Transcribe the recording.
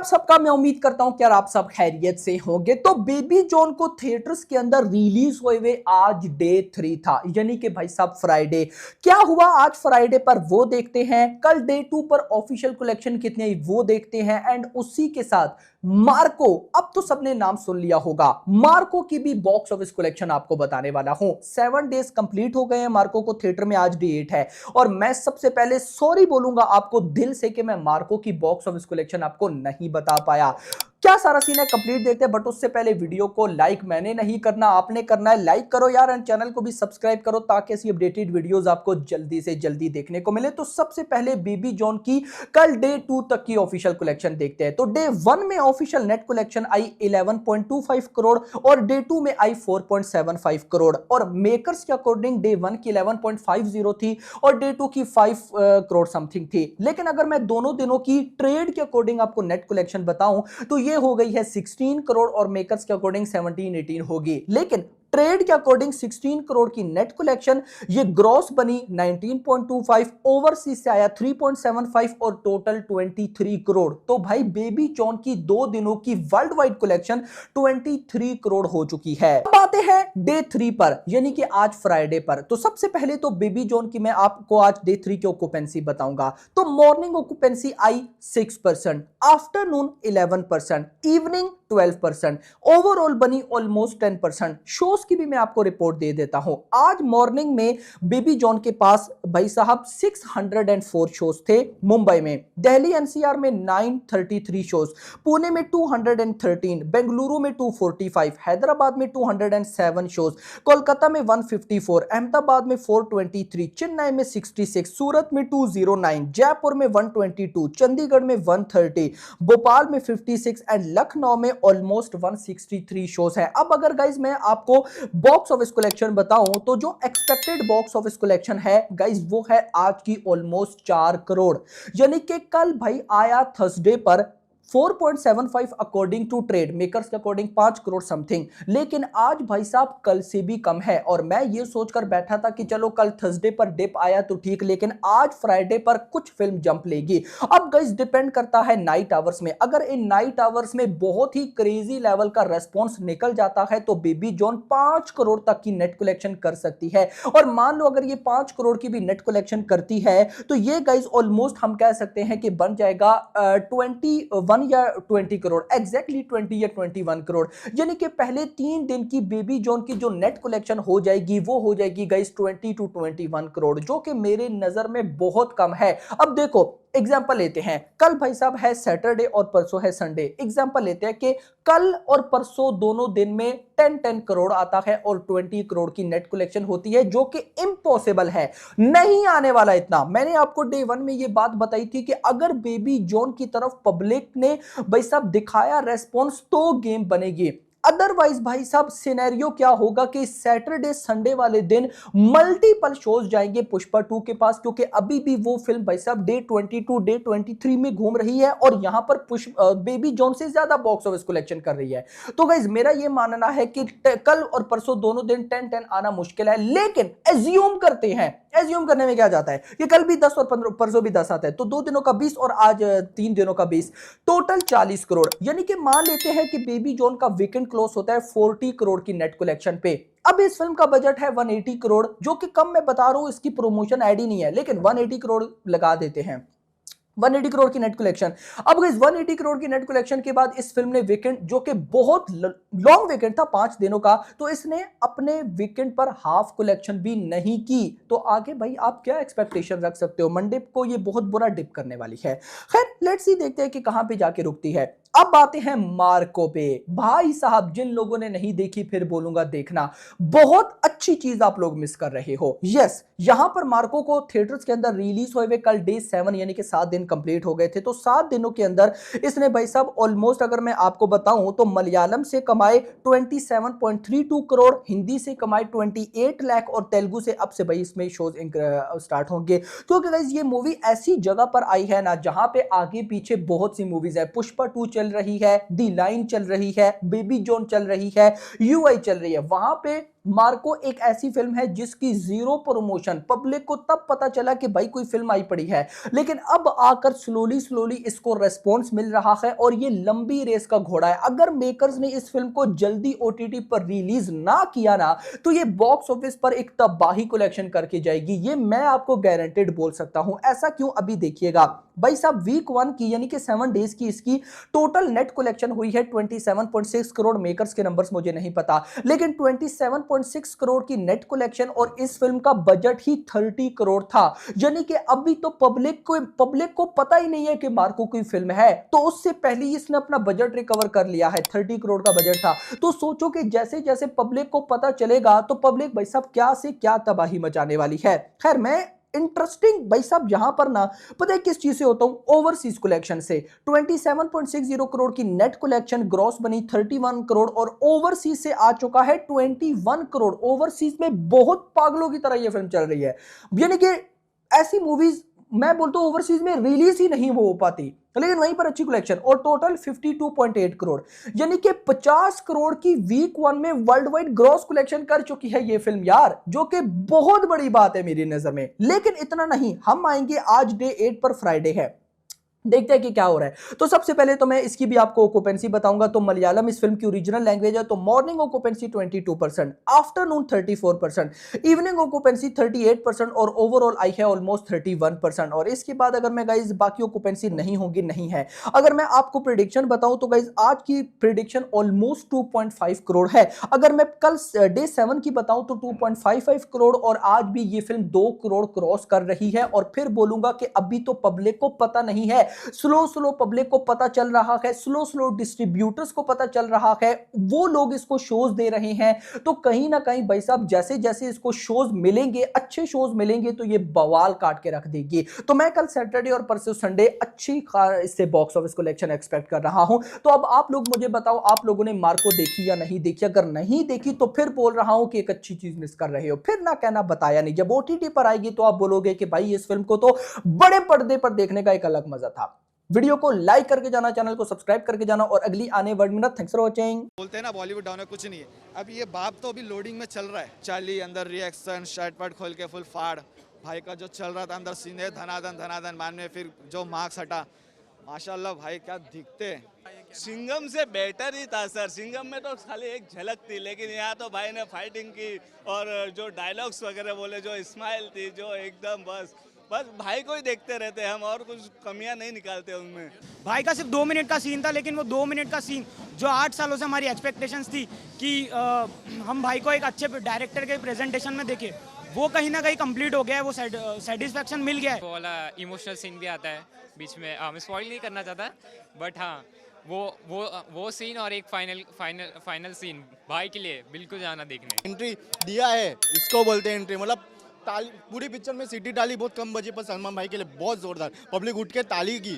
सबका मैं उम्मीद करता हूं कि यार आप सब खैरियत से होंगे। तो बेबी जॉन को थिएटर्स के अंदर रिलीज हुए आज डे 3 था, यानी कि भाई साहब फ्राइडे। क्या हुआ आज फ्राइडे पर वो देखते हैं, कल डे 2 पर ऑफिशियल कलेक्शन कितने आई वो देखते हैं, एंड उसी के साथ मार्को, अब तो सबने नाम सुन लिया होगा, मार्को की भी बॉक्स ऑफिस कलेक्शन आपको बताने वाला हूं। 7 डेज कंप्लीट हो गए हैं मार्को को थिएटर में, आज डे 8 है। और मैं सबसे पहले सॉरी बोलूंगा आपको दिल से कि मैं मार्को की बॉक्स ऑफिस कलेक्शन आपको नहीं बता पाया। क्या सारा सीन है कंप्लीट देखते हैं, बट उससे पहले वीडियो को लाइक मैंने नहीं करना, आपने करना है। लाइक करो यार एंड चैनल को भी सब्सक्राइब करो ताकि ऐसी अपडेटेड वीडियोस आपको जल्दी से जल्दी देखने को मिले। तो सबसे पहले बेबी जॉन की कल डे 2 तक की ऑफिशियल कलेक्शन देखते हैं। तो डे 1 में ऑफिशियल नेट कलेक्शन आई 11.25 करोड़ और डे 2 में आई 4.75 करोड़। और मेकर्स के अकॉर्डिंग डे 1 की 11.50 थी और डे 2 की 5 करोड़ समथिंग थी। लेकिन अगर मैं दोनों दिनों की ट्रेड के अकॉर्डिंग आपको नेट कलेक्शन बताऊं तो ये हो गई है 16 करोड़ और मेकर्स के अकॉर्डिंग 17-18 होगी। लेकिन ट्रेड के अकॉर्डिंग 16 करोड़ की नेट कलेक्शन, ये ग्रॉस बनी 19.25, ओवरसीज से आया 3.75 और टोटल 23 करोड़। तो भाई बेबी जॉन की 2 दिनों की वर्ल्ड वाइड कलेक्शन 23 करोड़ हो चुकी है। अब आते हैं डे 3 पर, यानी कि आज फ्राइडे पर। तो सबसे पहले तो बेबी जॉन की मैं आपको आज डे 3 की ऑक्यूपेंसी बताऊंगा। तो मॉर्निंग ऑक्यूपेंसी आई 6%, आफ्टरनून 11%, इवनिंग 12%, ओवरऑल बनी ऑलमोस्ट 10%। शोज की भी मैं आपको रिपोर्ट दे देता हूं। आज मॉर्निंग में बेबी जॉन के पास भाई साहब 604 शोज थे मुंबई में, दिल्ली एनसीआर में 933 शोज, पुणे में 213, बेंगलुरु में 245, हैदराबाद में 207 शोज, कोलकाता में 154, अहमदाबाद में 423, चेन्नई में 66, सूरत में 209, जयपुर में 122, चंडीगढ़ में 130, भोपाल में 56 एंड लखनऊ में ऑलमोस्ट 163 शोज है। अब अगर गाइज मैं आपको बॉक्स ऑफिस कलेक्शन बताऊं तो जो एक्सपेक्टेड बॉक्स ऑफिस कलेक्शन है गाइज वो है आज की ऑलमोस्ट 4 करोड़, यानी कि कल भाई आया थर्सडे पर 4.75 अकॉर्डिंग टू ट्रेड, मेकर्स के अकॉर्डिंग 5 करोड़ समथिंग। लेकिन आज भाई साहब कल से भी कम है और मैं ये सोचकर बैठा था कि चलो कल थर्सडे पर डिप आया तो ठीक, लेकिन आज फ्राइडे पर कुछ फिल्म जंप लेगी। अब गाइस डिपेंड करता है नाइट आवर्स में, अगर इन नाइट आवर्स में बहुत ही क्रेजी लेवल का रेस्पॉन्स निकल जाता है तो बेबी जॉन 5 करोड़ तक की नेट कलेक्शन कर सकती है। और मान लो अगर ये 5 करोड़ की भी नेट कलेक्शन करती है तो ये गाइस ऑलमोस्ट हम कह सकते हैं कि बन जाएगा 21 या 20 करोड़, एग्जैक्टली 20 या 21 करोड़। यानी कि पहले 3 दिन की बेबी जॉन की जो नेट कलेक्शन हो जाएगी वो हो जाएगी गाइस 20 to 21 करोड़, जो कि मेरे नजर में बहुत कम है। अब देखो एग्जाम्पल लेते हैं, कल भाई साहब है सैटरडे और परसों है संडे। एग्जाम्पल लेते हैं कि कल और परसों दोनों दिन में 10-10 करोड़ आता है और 20 करोड़ की नेट कलेक्शन होती है, जो कि इम्पॉसिबल है, नहीं आने वाला इतना। मैंने आपको डे 1 में यह बात बताई थी कि अगर बेबी जॉन की तरफ पब्लिक ने भाई साहब दिखाया रेस्पॉन्स तो गेम बनेगी, अदरवाइज भाई साहब सिनेरियो क्या होगा कि सैटरडे संडे वाले दिन मल्टीपल शोज जाएंगे पुष्पा 2 के पास, क्योंकि अभी भी वो फिल्म भाई साहब डे 22 डे 23 में घूम रही है और यहां पर बेबी जॉन से ज्यादा बॉक्स ऑफिस कलेक्शन कर रही है। तो गाइज मेरा ये मानना है कि कल और परसों दोनों दिन 10-10 आना मुश्किल है, लेकिन एज्यूम करते हैं, एज्यूम करने में क्या जाता है कि कल भी 10 और परसों भी 10 आता है, तो 2 दिनों का 20 और आज 3 दिनों का 20, टोटल 40 करोड़। यानी कि मान लेते हैं कि बेबी जॉन का वीकेंड क्लोज होता है 40 करोड़ की नेट कलेक्शन पे। अब इस फिल्म का बजट है 180 करोड़, जो कि कम मैं बता रहा हूं, इसकी प्रमोशन ऐड ही नहीं है, लेकिन 180 करोड़ लगा देते हैं, 180 करोड़ की नेट कलेक्शन। अब इस 180 करोड़ की नेट कलेक्शन के बाद इस फिल्म ने वीकेंड, जो कि बहुत लॉन्ग वीकेंड था 5 दिनों का, तो इसने अपने वीकेंड पर हाफ कलेक्शन भी नहीं की। तो आगे भाई आप क्या एक्सपेक्टेशन रख सकते हो, मंडे को ये बहुत बुरा डिप करने वाली है। खैर लेट्स सी, देखते हैं कि कहां पे जाके रुकती है। अब आते हैं मार्को पे। भाई साहब जिन लोगों ने नहीं देखी फिर बोलूंगा देखना, बहुत अच्छी चीज आप लोग मिस कर रहे हो। यस, यहां पर मार्को को थिएटर्स के अंदर रिलीज हुए कल डे 7 यानी कि 7 दिन कंप्लीट हो गए थे। तो 7 दिनों के अंदर इसने भाई साहब ऑलमोस्ट, अगर मैं आपको बताऊं तो मलयालम से कमाए 27.32 करोड़, हिंदी से कमाए 28 लाख और तेलुगु से अब से भाई इसमें शोज स्टार्ट होंगे, क्योंकि गाइस ये मूवी ऐसी जगह पर आई है ना जहां पे आगे पीछे बहुत सी मूवीज है। पुष्पा 2 चल रही है, दी लाइन चल रही है, बेबी जॉन चल रही है, यूआई चल रही है, वहां पे मार्को एक ऐसी फिल्म है जिसकी जीरो प्रमोशन, पब्लिक को तब पता चला कि भाई कोई फिल्म आई पड़ी है, लेकिन अब आकर स्लोली स्लोली इसको रेस्पॉन्स मिल रहा है और ये लंबी रेस का घोड़ा है। अगर मेकर्स ने इस फिल्म को जल्दी ओटीटी पर रिलीज ना किया ना तो ये बॉक्स ऑफिस पर एक तबाही कलेक्शन करके जाएगी, ये मैं आपको गारंटेड बोल सकता हूं। ऐसा क्यों, अभी देखिएगा भाई साहब, वीक 1 की यानी कि 7 डेज की इसकी टोटल नेट कलेक्शन हुई है 27.6 करोड़। मेकर्स के नंबर्स मुझे नहीं पता, लेकिन 27.6 करोड़ की नेट कलेक्शन और इस फिल्म का बजट ही 30 करोड़ था। यानी कि अभी तो पब्लिक को पता ही नहीं है कि मार्को की फिल्म है, तो उससे पहले ही इसने अपना बजट रिकवर कर लिया है। 30 करोड़ का बजट था, तो सोचो कि जैसे जैसे पब्लिक को पता चलेगा तो पब्लिक भाई साहब क्या से क्या तबाही मचाने वाली है। खैर, मैं इंटरेस्टिंग भाई साहब यहां पर ना पता है किस चीज से होता हूं, ओवरसीज कलेक्शन से। 27.60 करोड़ की नेट कलेक्शन, ग्रॉस बनी 31 करोड़ और ओवरसीज से आ चुका है 21 करोड़। ओवरसीज में बहुत पागलों की तरह यह फिल्म चल रही है, यानी कि ऐसी मूवीज मैं बोलता हूं ओवरसीज में रिलीज ही नहीं हो पाती, लेकिन वहीं पर अच्छी कलेक्शन। और टोटल 52.8 करोड़, यानी कि 50 करोड़ की वीक 1 में वर्ल्ड वाइड ग्रॉस कलेक्शन कर चुकी है ये फिल्म यार, जो कि बहुत बड़ी बात है मेरी नजर में। लेकिन इतना नहीं, हम आएंगे आज डे 8 पर, फ्राइडे है, देखते हैं कि क्या हो रहा है। तो सबसे पहले तो मैं इसकी भी आपको ऑक्यूपेंसी बताऊंगा। तो मलयालम इस फिल्म की ओरिजिनल लैंग्वेज है, तो morning occupancy 22%, afternoon 34%, evening occupancy 38% और ओवरऑल आई है ऑलमोस्ट 31%। और इसके बाद अगर मैं गाइज बाकी ऑक्यूपेंसी नहीं होगी, नहीं है। अगर मैं आपको प्रिडिक्शन बताऊं तो गाइज आज की प्रिडिक्शन ऑलमोस्ट 2.5 करोड़ है। अगर मैं कल डे 7 की बताऊं तो 2.55 करोड़, और आज भी ये फिल्म 2 करोड़ क्रॉस कर रही है। और फिर बोलूंगा कि अभी तो पब्लिक को पता नहीं है, स्लो स्लो पब्लिक को पता चल रहा है, स्लो स्लो डिस्ट्रीब्यूटर्स को पता चल रहा है, वो लोग इसको शोज दे रहे हैं। तो कहीं ना कहीं भाई साहब जैसे जैसे इसको शोज मिलेंगे, अच्छे शोज मिलेंगे, तो ये बवाल काट के रख देगी। तो मैं कल सैटरडे और परसों संडे अच्छी इससे बॉक्स ऑफिस कलेक्शन एक्सपेक्ट कर रहा हूं। तो अब आप लोग मुझे बताओ, आप लोगों ने मार्को देखी या नहीं देखी? अगर नहीं देखी तो फिर बोल रहा हूं कि एक अच्छी चीज मिस कर रहे हो, फिर ना कहना बताया नहीं। जब ओटीटी पर आएगी तो आप बोलोगे कि भाई इस फिल्म को तो बड़े पर्दे पर देखने का एक अलग मजा था। वीडियो को लाइक करके जाना, चैनल को सब्सक्राइब करके जाना, और अगली आने वाली मिनट। Thanks for watching. बोलते हैं ना बॉलीवुड डाउन है, कुछ नहीं है। अब ये बाप तो अभी लोडिंग में चल रहा है, चाली अंदर रिएक्शन, शर्ट वर्ट खोल के फुल फाड़, भाई का जो चल रहा था अंदर सीने धनाधन बाद में फिर जो मार्क्स हटा, माशाल्लाह भाई क्या दिखते हैं। सिंघम से बेटर ही था सर। सिंघम में तो खाली एक झलक थी, लेकिन यहाँ तो भाई ने फाइटिंग की और जो डायलॉग्स वगैरह बोले, जो स्माइल थी, जो एकदम बस भाई को ही देखते रहते हैं हम, और कुछ कमियां नहीं निकालते उनमें। भाई का सिर्फ 2 मिनट का सीन था, लेकिन वो 2 मिनट का सीन जो 8 सालों से हमारी एक्सपेक्टेशंस थी कि हम भाई को एक अच्छे डायरेक्टर के प्रेजेंटेशन में देखें, वो कहीं ना कहीं कंप्लीट हो गया है, वो सेटिस्फैक्शन मिल गया है। वो वाला इमोशनल सीन भी आता है बीच में, मैं स्पॉइल नहीं करना चाहता, बट हाँ वो सीन और एक फाइनल सीन भाई के लिए बिल्कुल जाना देखने। एंट्री दिया है, इसको बोलते हैं एंट्री। मतलब ताली, पूरी पिक्चर में सीटी डाली बहुत कम बजी, पर सलमान भाई के लिए बहुत जोरदार, पब्लिक उठ के ताली की।